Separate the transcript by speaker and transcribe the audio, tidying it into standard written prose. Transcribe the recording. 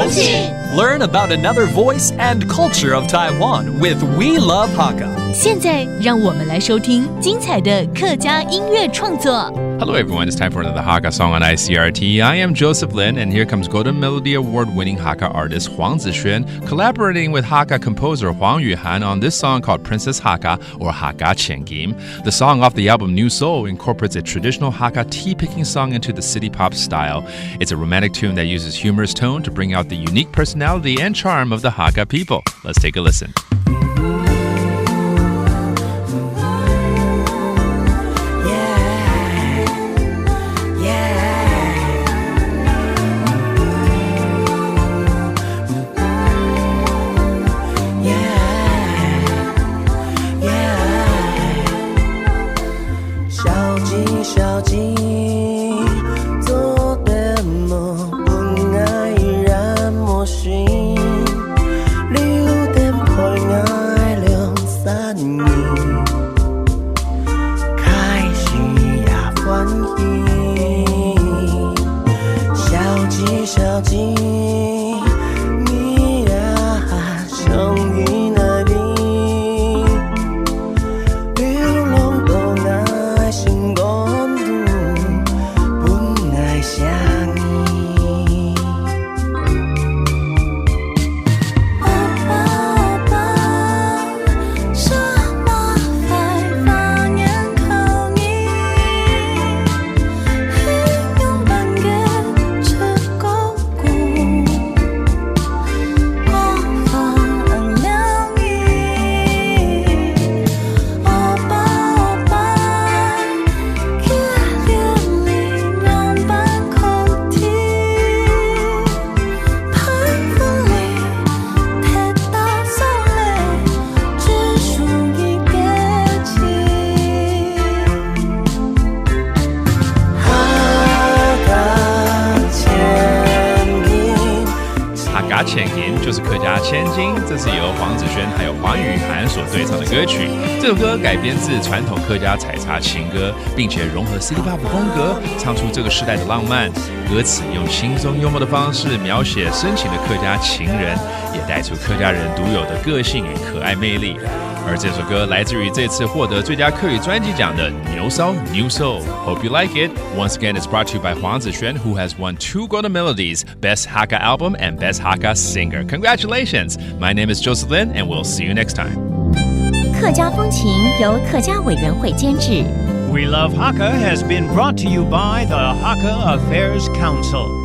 Speaker 1: 有请
Speaker 2: Learn about another voice and culture of Taiwan with We Love Hakka.
Speaker 3: 现在让我们来收听精彩的客家音乐创作。
Speaker 4: Hello everyone, it's time for another Hakka song on ICRT. I am Joseph Lin, and here comes Golden Melody Award-winning Hakka artist Huang Zixuan, collaborating with Hakka composer Huang Yuhan on this song called Princess Hakka, or Hakka Qiangim. The song off the album New Soul incorporates a traditional Hakka tea-picking song into the city pop style. It's a romantic tune that uses humorous tone to bring out the unique personality and charm of the Hakka people. Let's take a listen. Hakka Qiangim 就是客家千金，这是由黄子轩还有黄宇涵所对唱的歌曲。这首歌改编自传统客家采茶情歌，并且融合 City Pop 风格，唱出这个时代的浪漫。歌词用轻松幽默的方式描写深情的客家情人，也带出客家人独有的个性与可爱魅力。而这首歌来自于这次获得最佳客语专辑奖的牛骚 New Soul. Hope you like it. Once again, it's brought to you by Huang Zixuan, who has won 2 Golden Melodies, Best Hakka Album and Best Hakka Singer. Congratulations! My name is Joseph Lin, and we'll see you next time.
Speaker 3: 客家风情由客家委员会监制。
Speaker 1: We Love Hakka has been brought to you by the Hakka Affairs Council.